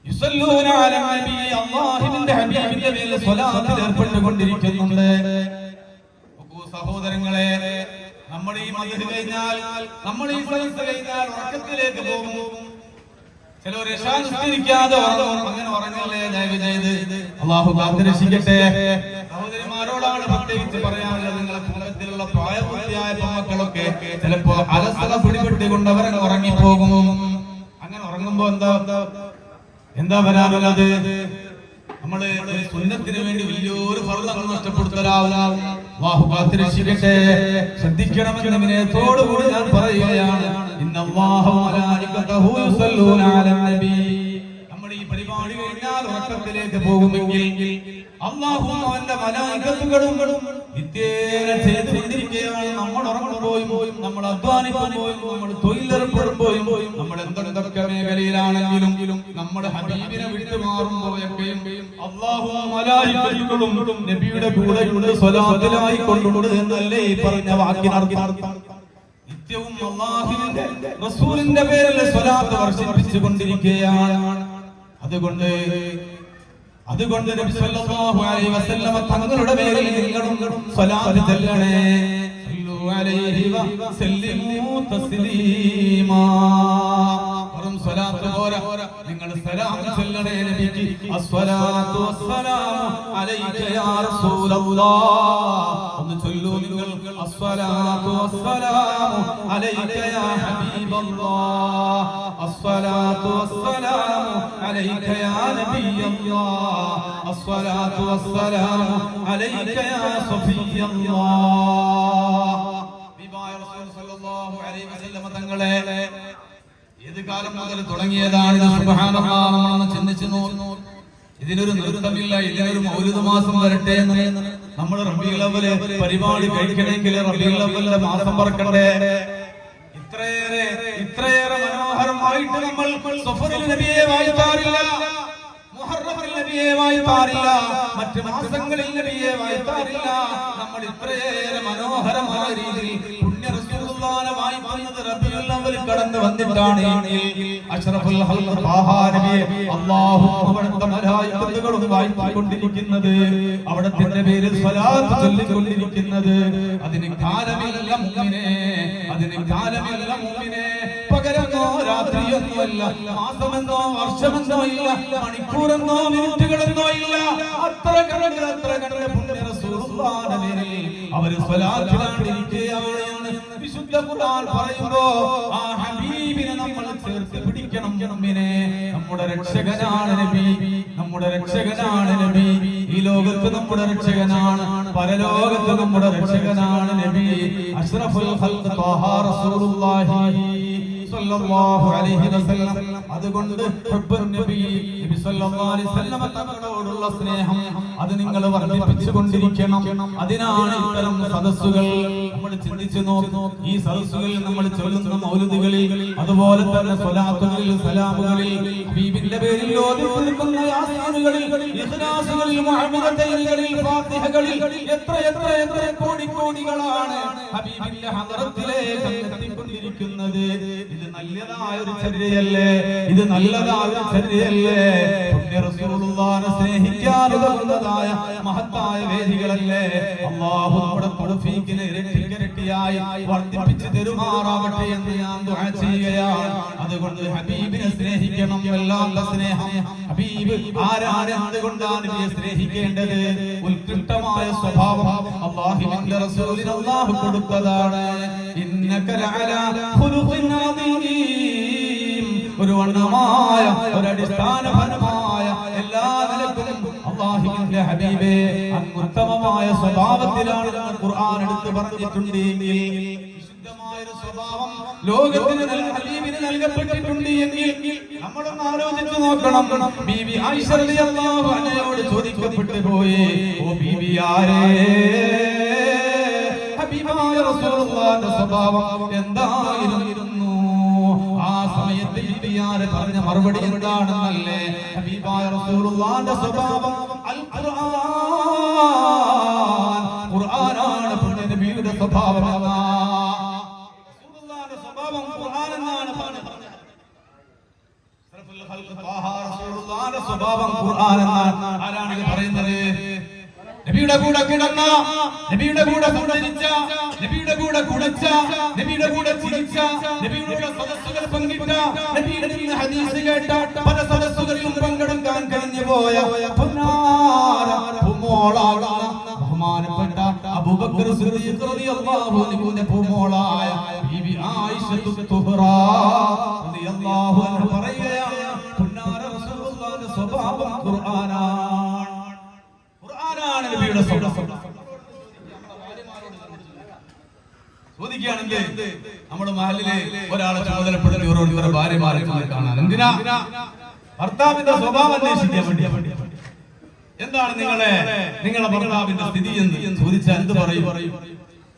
യുസല്ലൂന അലാ നബി, അല്ലാഹുവിന്റെ ഹബീബിന്റെ മേൽ സ്വലാത്തിൽ ഏർപ്പെട്ടുകൊണ്ടിരിക്കുന്നുണ്ട്. സഹോദരങ്ങളെ, നമ്മൾ ഈ മദ്ഹ് കഴിഞ്ഞാൽ, നമ്മൾ ഈ സദസ്സ് കഴിഞ്ഞാൽ ഉറക്കത്തിലേക്ക് പോകും. ചിലർ ഇശാ നിസ്കരിക്കാതെ അങ്ങനെ ഉറങ്ങല്ലേ. ദയവ് ചെയ്ത് അല്ലാഹു കാത്തുരക്ഷിക്കട്ടെ. സഹോദരിമാരോടാണ് പ്രത്യേകിച്ച് പറയാനുള്ളത്. നിങ്ങളെ കുടുംബത്തിലുള്ള പ്രായപൂർത്തിയായ മക്കളൊക്കെ ചിലപ്പോ അലസത പിടിപെട്ടുകൊണ്ട് അവരങ്ങ് ഉറങ്ങിപ്പോകും. അങ്ങനെ ഉറങ്ങുമ്പോ എന്താ വരാനുള്ളത്? നമ്മള് സുന്നത്തിന് വേണ്ടി വലിയൊരു ഫർള് അങ്ങ് നഷ്ടപ്പെടുത്തലാവില്ല. അല്ലാഹു കാത്തുരക്ഷിക്കട്ടെ. ശ്രദ്ധിക്കണമെന്ന് വിനയത്തോടുകൂടി ഞാൻ പറയുകയാണ്. ഇന്നല്ലാഹ വമലായികതഹു യുസല്ലൂന അലൻ നബി. നമ്മൾ ഈ പരിപാടി കഴിഞ്ഞാൽ ഉറക്കത്തിലേക്ക് പോകുമെങ്കിൽ അല്ലാഹുവും അവന്റെ മലായികത്തുകളും നിത്യേന ചെയ്തുകൊണ്ടിരിക്കുകയാണ്. നമ്മൾ ഉറങ്ങുമ്പോഴും, നമ്മൾ അധ്വാനിക്കുമ്പോഴും, നമ്മൾ തൊഴിലേർപ്പെടുമ്പോഴും, നമ്മൾ എന്തൊക്കെ മേഖലയിലാണെങ്കിലും നമ്മൾ ഹബീബിനെ വിട്ടുമാറുമ്പോഴൊക്കെയും അല്ലാഹുവും മലായികത്തുകളും നബിയുടെ കൂടെയുണ്ട്, സ്വലാത്തിലായി കൊണ്ടുണ്ട് എന്നല്ലേ ഈ പറഞ്ഞ വാക്കിനർത്ഥം. നിത്യവും അല്ലാഹുവിന്റെ റസൂലിന്റെ പേരിൽ സ്വലാത്ത് വർഷിപ്പിച്ചു കൊണ്ടിരിക്കുകയാണ്. അതുകൊണ്ട് നബി സല്ലല്ലാഹു അലൈഹി വസല്ലം തങ്ങളുടെ പേരിൽ നിങ്ങളും സ്വലാത്ത് ചൊല്ലണേ. സല്ലു അലൈഹി വസല്ലിമു തസ്ലീമാ. സ്വലാത്ത് പോരാ, നിങ്ങൾ സലാം ചൊല്ലണേ നബിക്ക്. അസ്സലാത്തു വസ്സലാമു അലൈക യാ റസൂലല്ലാഹ്. ഒന്ന് ചൊല്ലൂ നിങ്ങൾ. അസ്സലാത്തു വസ്സലാമു അലൈക യാ ഹബീബല്ലാഹ്. അസ്സലാത്തു വസ്സലാമു അലൈക യാ നബിയല്ലാഹ്. അസ്സലാത്തു വസ്സലാമു അലൈക യാ സഫിയല്ലാഹ്. നബിയായ റസൂൽ സല്ലല്ലാഹു അലൈഹി വസല്ലം തങ്ങളെ ഏത് കാലം മുതൽ തുടങ്ങിയതാണ്? സുബ്ഹാനല്ലാഹ്. നമ്മളൊന്ന് ചിന്തിച്ചു നോക്കൂ. ഇതിനൊരു നൃത്തമില്ല, ഇതിനൊരു മൗലിദ് മാസം വരട്ടെ എന്ന് നമ്മൾ റബീഉൽ അവ്വൽ പരിപാടി കഴിക്കണമെങ്കിൽ റബീഉൽ അവ്വലിന്റെ മാസം പറക്കണ്ടേ? ഇത്രയേറെ മനോഹരമായിട്ട് നമ്മൾ സഫറിൽ നബിയെ വായിക്കാറില്ല, മുഹറമിൽ നബിയെ വായിക്കാറില്ല, മറ്റു മാസങ്ങളിൽ നബിയെ വായിക്കാറില്ല. നമ്മൾ ഇത്രയേറെ മനോഹരമായ രീതിയിൽ പുണ്യ റസൂലുള്ളാഹിനെ വായിക്കുന്നത് റബീഉൽ അവ്വൽ കടന്നു വന്നിട്ടാണ്. അഷ്റഫുൽ ഖൽഖ് ത്വാഹ നബിയെ അല്ലാഹു അവിടുത്തെ മലായികത്തുകളും വായിച്ചുകൊണ്ടിരിക്കുന്നത്, അവിടുത്തെ പേരിൽ സ്വലാത്ത് ചൊല്ലിക്കൊണ്ടിരിക്കുന്നത്. അതിന് കാലമില്ല മുഅ്മിനേ, അതിന് കാലമില്ല മുഅ്മിനേ. പകലെന്നോ രാത്രിയെന്നോ ഇല്ല, മാസമെന്നോ വർഷമെന്നോ ഇല്ല, മണിക്കൂറെന്നോ മിനിറ്റുകളെന്നോ ഇല്ല. അത്ര കണക്കിന് പുണ്യ റസൂലുള്ളാഹിന്റെ പേരിൽ അവർ സ്വലാത്തിലാണ് ഇരിക്കുകയാണ്. വിശുദ്ധ ഖുർആൻ പറയുമ്പോ ആ ഹബീബിനെ നമ്മൾ ചേർത്ത് പിടിക്കണം. മുഅ്മിനേ, നമ്മുടെ രക്ഷകനാണ് നബി, നമ്മുടെ രക്ഷകനാണ് നബി. ഈ ലോകത്ത് നമ്മുടെ രക്ഷകനാണ്, പരലോകത്ത് നമ്മുടെ രക്ഷകനാണ് നബി. അഷ്റഫുൽ ഖൽഖ് ത്വാഹ റസൂലുള്ളാഹി സല്ലല്ലാഹു അലൈഹി വസല്ലം. അതുകൊണ്ട് ഹുബ്ബുൻ നബി, നബി സല്ലല്ലാഹു അലൈഹി വസല്ലം തങ്ങളോടുള്ള സ്നേഹം അത് നിങ്ങൾ വർദ്ധിപ്പിച്ചുകൊണ്ടിരിക്കണം. അതിനാണ് ഇത്തരം സദസ്സുകൾ. നമ്മൾ ചിന്തിച്ചു നോക്കൂ, ഈ സദസ്സുകളിൽ നമ്മൾ ചൊല്ലുന്ന മൗലിദുകളിൽ, അതുപോലെ തന്നെ സ്വലാത്തുകളിൽ, സലാമുകളിൽ, ഹബീബിന്റെ പേരിൽ ഓതി തീർക്കുന്ന യാസീനുകളിൽ, ഇഖ്ലാസുകളിൽ, മുഅവ്വിദതൈനുകളിൽ, ഫാത്തിഹകളിൽ എത്ര കോടികളാണ് ഹബീബിന്റെ ഹദറത്തിലേക്ക് എത്തിക്കൊണ്ടിരിക്കുന്നത്. ഇത് നല്ലതായ ഒരു ചര്യയല്ലേ? ഇത് നല്ലതായ ഒരു ചര്യയല്ലേ? പുണ്യ റസൂലുള്ളാഹിനെ സ്നേഹിക്കാൻ ഉതകുന്നതായ മഹത്തായ വേദികളല്ലേ? അല്ലാഹു നമ്മുടെ തൗഫീഖിനെ ഇരട്ടിയായി വർദ്ധിപ്പിച്ചു തരുമാറാവട്ടെ എന്ന് ഞാൻ ദുആ ചെയ്യുകയാണ്. അതുകൊണ്ട് ഹബീബിനെ സ്നേഹിക്കണം. വല്ലാത്ത സ്നേഹം. ഹബീബ് ആരാണ്? അതുകൊണ്ടാണ് നബിയെ സ്നേഹിക്കേണ്ടത്. ഉത്കൃഷ്ടമായ സ്വഭാവം അല്ലാഹുവിന്റെ റസൂലിന് അല്ലാഹു കൊടുത്തതാണ്. ഇന്നക ലഅലാ ഖുലുഖിൻ അദീം. ഒരു വണ്ണമായ, ഒരു അടിസ്ഥാനപരമായ എല്ലാ നിലക്കും അല്ലാഹുവിന്റെ ഹബീബേ ഉത്തമമായ സ്വഭാവത്തിലാണ് ഖുർആൻ എടുത്തു പറഞ്ഞിട്ടുണ്ട്. വിശുദ്ധമായ ഒരു സ്വഭാവം ലോകത്തിന് ഹബീബിന് നൽകപ്പെട്ടിട്ടുണ്ട് എങ്കിൽ നമ്മളൊന്ന് ആലോചിച്ചു നോക്കണം. ബീബി ആയിഷ റളിയല്ലാഹു അൻഹയോട് ചോദിക്കപ്പെട്ടു പോയി, ഓ ബീബി ആരേ? ഹബീബായ റസൂലുള്ളാഹിന്റെ സ്വഭാവം എന്തായിരുന്നു? ആ സമയത്ത് ബീബിയാരെ പറഞ്ഞ മറുപടി എന്താണെന്നല്ലേ? ഹബീബായ റസൂലുള്ളാഹിന്റെ സ്വഭാവം അൽ ഖുർആനാണ്. നബിയുടെ സ്വഭാവം റസൂലുള്ളാഹിന്റെ സ്വഭാവം ഖുർആൻ എന്നാണ് പറഞ്ഞത്. റസൂലുള്ളാഹിന്റെ സ്വഭാവം ഖുർആൻ എന്നാണ്. ആരാണ് ഇത് പറയുന്നത്? നബിയുടെ കൂടെ കിടന്ന, നബിയുടെ കൂടെ സഞ്ചരിച്ച, നബിയുടെ കൂടെ കുടിച്ച, നബിയുടെ കൂടെ ചിരിച്ച, നബിയുടെ സദസ്സുകൾ പങ്കിട്ട, നബിയുടെ നിന്ന് ഹദീസ് കേട്ട, പല സദസ്സുകളിലും പങ്കെടുക്കാൻ കഴിഞ്ഞു പോയ ബഹുമാനപ്പെട്ട അബൂബക്കർ സിദ്ദീഖ് റളിയല്ലാഹു അൻഹുവിന്റെ പൂമോളായ ബീവി ആയിഷത്തു തുഹ്റാ റളിയല്ലാഹു അൻഹ പറയുകയാണ്, പുന്നാര റസൂലുള്ളാഹിന്റെ സ്വഭാവം ഖുർആനാണ്. ഖുർആനാണ് നബിയുടെ സ്വഭാവം. ചോദിക്കുകയാണെങ്കിൽ നമ്മുടെ മഹലിലെ ഒരാളെ ചുമതലപ്പെടുത്തി ഓരോരുത്തരുടെ ഭാര്യമാരെ കാണാൻ എന്തിനാ? ഭർത്താവിന്റെ സ്വഭാവം അന്വേഷിക്കാൻ വേണ്ടി. എന്താണ് നിങ്ങളുടെ ഭർത്താവിന്റെ സ്ഥിതി എന്ന് ചോദിച്ചാൽ എന്ത് പറയും?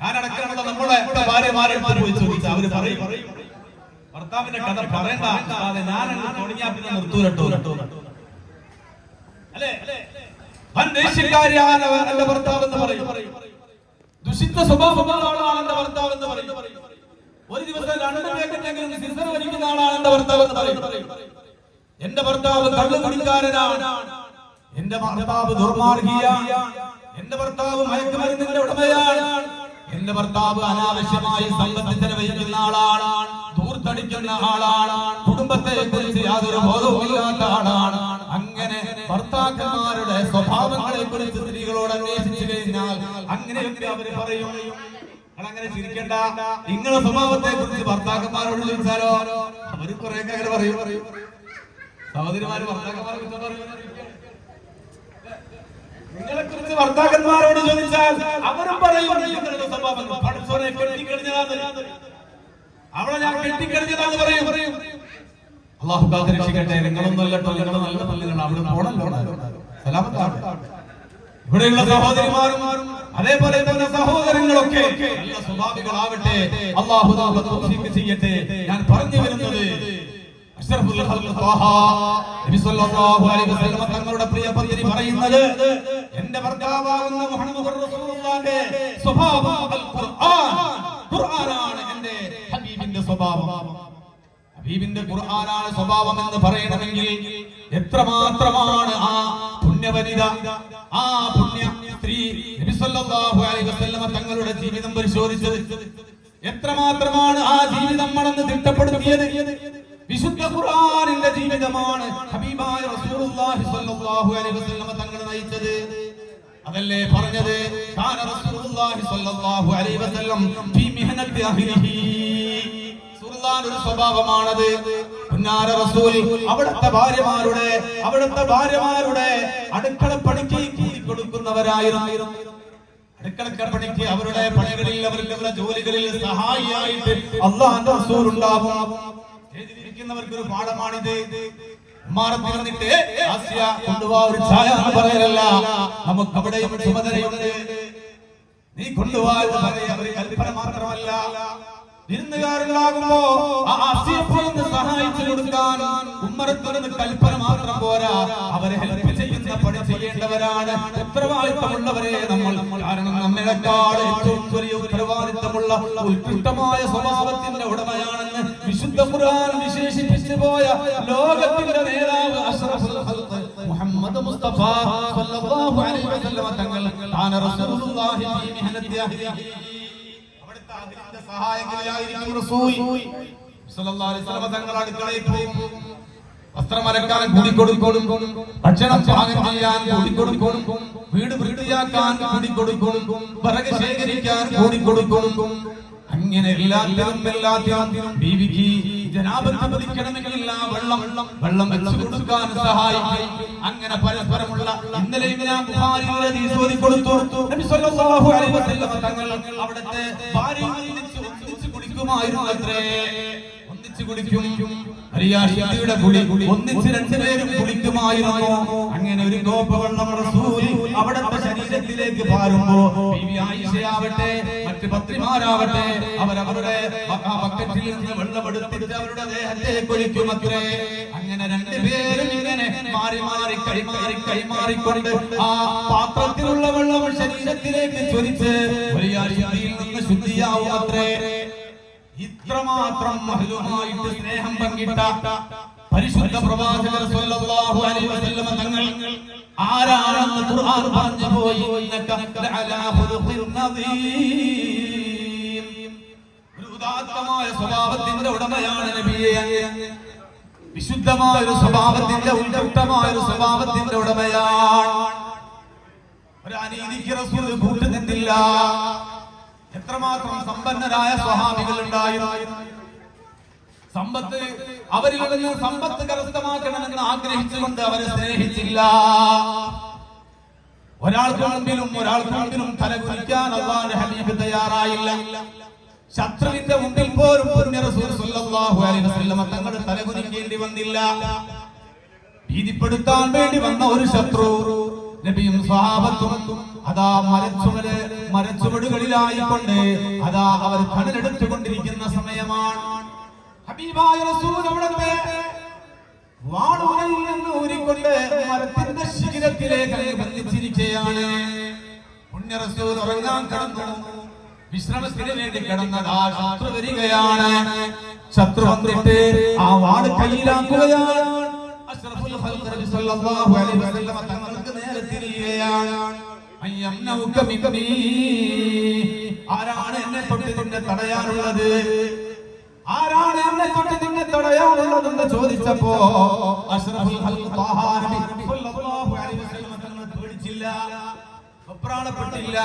ഞാനടക്കമുള്ള നമ്മുടെ ഭാര്യമാരെ പോയി ചോദിച്ചാൽ അവര് പറയും, ഭർത്താവിന്റെ കഥ പറയണ്ട, ഞാൻ തുടങ്ങിയാൽ പിന്നെ നിർത്തൂരട്ടോ അല്ലേ? ദേഷ്യക്കാരിയാണ് എന്റെ ഭർത്താവ് എന്ന് പറയും. ദുഷിത്ത സ്വഭാവമുള്ള ആളാണ് എന്റെ ഭർത്താവ് എന്ന് പറയും. ഒരു ദിവസം 2 പേക്കെങ്കിലും സിസർ വലിക്കുന്ന ആളാണ് എന്റെ ഭർത്താവ് എന്ന് പറയും. എന്റെ ഭർത്താവ് കള്ളുകുടിക്കാരനാണ്, എന്റെ ഭർത്താവ് ദുർമാർഗിയാണ്, എന്റെ ഭർത്താവ് മയക്കുമരുന്നിന്റെ ഉടമയാണ്, എന്റെ ഭർത്താവ് അനാവശ്യമായി സമ്പത്ത് ചെലവഴിക്കുന്ന ആളാണ്, ധൂർത്തടിക്കുന്ന ആളാണ്, കുടുംബത്തെ കുറിച്ച് യാതൊരു ബോധവുമില്ലാത്ത ആളാണ്. അങ്ങനെ ഭർത്താക്കന്മാരുടെ സ്വഭാവങ്ങളെ കുറിച്ച് സ്ത്രീകളോട് അന്വേഷിച്ചു കഴിഞ്ഞാൽ അങ്ങനെയൊക്കെ അവര് പറയും. അങ്ങനെ ചിരിക്കണ്ട, നിങ്ങളുടെ സ്വഭാവത്തെ കുറിച്ച് ഭർത്താക്കന്മാരോട് ചോദിച്ചാലോ അവര് കുറെയൊക്കെ അങ്ങനെ പറയും. സഹോദരിമാര് ഭർത്താക്കന്മാരെ കുറിച്ച് പറയും. നിങ്ങളെ കുറിച്ച് ഭർത്താക്കന്മാരോട് ചോദിച്ചാൽ അവരും പറയും നിങ്ങളുടെ സ്വഭാവം പഠിച്ചോനെ കെട്ടിക്കഴിഞ്ഞതാണ്, അവളെ ഞാൻ കെട്ടിക്കഴിഞ്ഞതാന്ന് പറയും. അള്ളാഹു കാത്തിരക്ഷിക്കട്ടെ. നിങ്ങളൊന്നുമല്ലോ, നിങ്ങളുടെ നല്ല പള്ളികളാണ്, അവിടെ പോണല്ലോ സലാമത്താണ്. ഇവിടെയുള്ള സഹോദരിമാരും അതേപോലെ തന്നെ സഹോദരങ്ങളൊക്കെ നല്ല സ്വഭാവികളാവട്ടെ. അള്ളാഹു തൗഫീഖ് ചെയ്യട്ടെ. ഞാൻ പറഞ്ഞു വരുന്നത് അഷ്റഫുൽ ഖൽഖ് ത്വാഹ നബി സല്ലല്ലാഹു അലൈഹി വസല്ലം തങ്ങളുടെ പ്രിയ പത്നി പറയുന്നത്, എന്റെ ഭർത്താവാകുന്ന മുഹമ്മദ് റസൂലുള്ളാഹിന്റെ സ്വഭാവം ഖുർആനാണ്. എന്റെ ഹബീബിന്റെ സ്വഭാവം, ഹബീബിന്റെ ഖുർആനാണ് സ്വഭാവം എന്ന് പറയണമെങ്കിൽ എത്രമാത്രമാണ് ആ പുണ്യവനിത, ആ പുണ്യ സ്ത്രീ നബി സല്ലല്ലാഹു അലൈഹി വസല്ലം തങ്ങളുടെ ജീവിതം പരിശോധിച്ചത്, എത്രമാത്രമാണ് ആ ജീവിതം മണന്ന് തിട്ടപ്പെടുത്തിയത്. വിശുദ്ധ ഖുർആനിന്റെ ജീവിതമാണ് ഹബീബായ റസൂലുള്ളാഹി സ്വല്ലല്ലാഹു അലൈഹി വസല്ലം തങ്ങൾ നയിച്ചത്. അതല്ലേ പറഞ്ഞത്, കാന റസൂലുള്ളാഹി സ്വല്ലല്ലാഹു അലൈഹി വസല്ലം ഫീ മിഹ്നത്തി അഹ്ലിഹി. റസൂലുള്ളാഹിന്റെ ഒരു സ്വഭാവമാണത്. പുന്നാര റസൂൽ അവിടുത്തെ ഭാര്യമാരുടെ അടുക്കള പണിക്ക് കൂടി കൊടുക്കുന്നവരായിരുന്നു. അടുക്കള പണിക്ക് അവരുടെ പണികളിൽ അവരുടെ ജോലികളിൽ സഹായിയായിട്ട് അല്ലാഹുവിന്റെ റസൂൽ ഉണ്ടാവും. ിരിക്കുന്നവർക്കൊരു പാഠമാണിത്. ഉമ്മാറത്തിൽ വന്നിട്ട് ആസിയ കൊണ്ടുപോവാ ഒരു ചായ എന്ന് പറയലല്ല, നമുക്ക് അവിടെയും ചുമതലയുണ്ട്. നീ കൊണ്ടുപോവാ എന്ന് പറയാ ഒരു കൽപ്പന മാത്രമല്ല. വിരുന്നുകാരനാകുമ്പോ ആ ആസിയയെ സഹായിച്ചു കൊടുക്കാൻ ഉമ്മറത്തുനിന്ന് കൽപ്പന മാത്രം പോരാ, അവരെ ഹെൽപ്പ് ചെയ്യുന്ന പണി ചെയ്യേണ്ടവരാണ്. ഉത്തരവാദിത്തമുള്ളവരെ നമ്മൾ. കാരണം നമ്മളെക്കാൾ ഏറ്റവും വലിയ ഉത്തരവാദിത്തമുള്ള ഉത്കൃഷ്ടമായ സ്വഭാവത്തിന്റെ ഉടമയാണെന്ന് വിശുദ്ധ ഖുർആൻ വിശേഷിപ്പിച്ചു പോയ ലോകത്തിന്റെ നേതാവ് അഷ്റഫുൽ ഖൽഖ് മുഹമ്മദ് മുസ്തഫ സ്വല്ലല്ലാഹു അലൈഹി വസല്ലം തങ്ങൾ കാന റസൂലുള്ളാഹി ഫീ മിഹ്നത്തി അഹ്ലിഹി. അവിടുത്തെ അഹ്ലിന്റെ സഹായകനായിരിക്കും റസൂൽ സ്വല്ലല്ലാഹു അലൈഹി വസല്ലം തങ്ങൾ അടുക്കളയിൽ പോകും. വസ്ത്രം അലക്കാൻ കൂടിക്കൊടുക്കും, ഭക്ഷണം പാകം ചെയ്യാൻ കൂടിക്കൊടുക്കും, വീട് വൃത്തിയാക്കാൻ കൂടിക്കൊടുക്കും, വിറക് ശേഖരിക്കാൻ കൂടിക്കൊടുക്കും. അങ്ങനെ എല്ലാത്തിനും ബീവിക്ക് ജനാബത്ത് പതിക്കണമെങ്കിൽ വെള്ളം വെച്ചു കൊടുക്കാൻ സഹായിക്കും. അങ്ങനെ പരസ്പരമുള്ള ഇന്നലെ ഞാൻ ബുഖാരിയിൽ ഹദീസ് കൊടുത്തു. നബി സല്ലല്ലാഹു അലൈഹി വസല്ലം തങ്ങൾ അവിടുത്തെ ഭാര്യയെ ഒന്നിച്ച് കുടിക്കുമായിരുന്നു. അത്രേ ഒന്നിച്ച് കുടിക്കും. ഹരിയാഷിയുടെ കുളി ഒന്നിച്ച് 2 പേരും കുളിക്കുമായിരുന്നു. അങ്ങനെ ഒരു കോപ്പ വെള്ളം റസൂൽ അവിടുത്തെ ശരീരത്തിലേക്ക് പാരുമ്പോ ബീവി ആയിഷയാവട്ടെ മറ്റ് പത്നിമാരാവട്ടെ അവരവരുടെ ബക്കറ്റിൽ നിന്ന് വെള്ളമെടുത്തിട്ട് അവരുടെ ദേഹത്തേക്ക് ഒഴിക്കും. അത്രേ അങ്ങനെ 2 പേരും ഇങ്ങനെ മാറി കൈമാറിക്കൊണ്ട് ആ പാത്രത്തിലുള്ള വെള്ളം ശരീരത്തിലേക്ക് ചൊരിച്ച് ഹരിയാഷിയിൽ നിന്ന് ശുദ്ധിയാവും. അത്രേ ഇത്രമാത്രം മഹലുമായിട്ട് സ്നേഹം പങ്കിട്ട പരിശുദ്ധ പ്രവാചകർ സ്വല്ലല്ലാഹു അലൈഹി വസല്ലം തങ്ങൾ ആരാണെന്ന് ഖുർആൻ പറഞ്ഞു പോയി. ഇന്നക ലഅലാ ഖുലുഖിൻ നദീം. ഒരു ഉദാത്തമായ സ്വഭാവത്തിന്റെ ഉടമയാണ് നബിയെ. വിശുദ്ധമായ ഒരു സ്വഭാവത്തിന്റെ ഉത്കൃഷ്ടമായ ഒരു സ്വഭാവത്തിന്റെ ഉടമയാണ്. ഒരു അനീതിക്ക് റസൂൽ കൂട്ടുനിന്നില്ല. എത്രമാത്രം സമ്പന്നരായ സ്വഹാബികൾ ഉണ്ടായിരുന്നു. സമ്പത്ത് അവരിൽ നിന്ന് സമ്പത്ത് കരസ്ഥമാക്കണമെന്ന് ആഗ്രഹിച്ചുകൊണ്ട് അവരെ സ്നേഹിച്ചില്ല. ഒരാൾക്ക് മുമ്പിലും തലകുനിക്കാൻ അല്ലാഹുവിന്റെ ഹബീബ് തയ്യാറായില്ല. ശത്രുവിന്റെ മുമ്പിൽ പോലും പുണ്യ റസൂൽ സ്വല്ലല്ലാഹു അലൈഹി വസല്ലം തങ്ങൾ തലകുനിക്കേണ്ടി വന്നില്ല. ഭീതിപ്പെടുത്താൻ വേണ്ടി വന്ന ഒരു ശത്രു നബിയും സ്വഹാബത്തും അതാ മരച്ചുവടുകളിലായിക്കൊണ്ട് അതാ അവർ കടലെടുത്തുകൊണ്ടിരിക്കുന്ന സമയമാണ്. ഹബീബായ റസൂൽ അവിടുത്തെ വാളുകളിൽ നിന്ന് ഊരിക്കൊണ്ട് മരത്തിന്റെ ശിഖരത്തിലേക്ക് ബന്ധിച്ചിരിക്കുകയാണ്. പുണ്യ റസൂൽ ഉറങ്ങാൻ കിടന്നു. വിശ്രമത്തിന് വേണ്ടി കിടന്നതാ ശത്രു വരികയാണ്. ശത്രു വന്നിട്ട് ആ വാട് കയ്യിലാക്കുകയാണ്. അഷ്റഫുൽ ഖൽഖ് നബി സല്ലല്ലാഹു അലൈഹി വസല്ലം തങ്ങൾക്ക് നേരെ തിരിയുകയാണ്. അയ്യംനൗക മികമീ, ആരാണ് എന്നെ തൊട്ട് നിന്നെ തടയാനുള്ളത്? ആരാണ് എന്നെ തൊട്ട് നിന്നെ തടയാനുള്ളതെന്ന് ചോദിച്ചപ്പോ അഷ്റഫുൽ ഖൽഖ് ത്വാഹ നബി സല്ലല്ലാഹു അലൈഹി വസല്ലം തങ്ങൾ പേടിച്ചില്ല, വെപ്രാളപ്പെട്ടില്ല.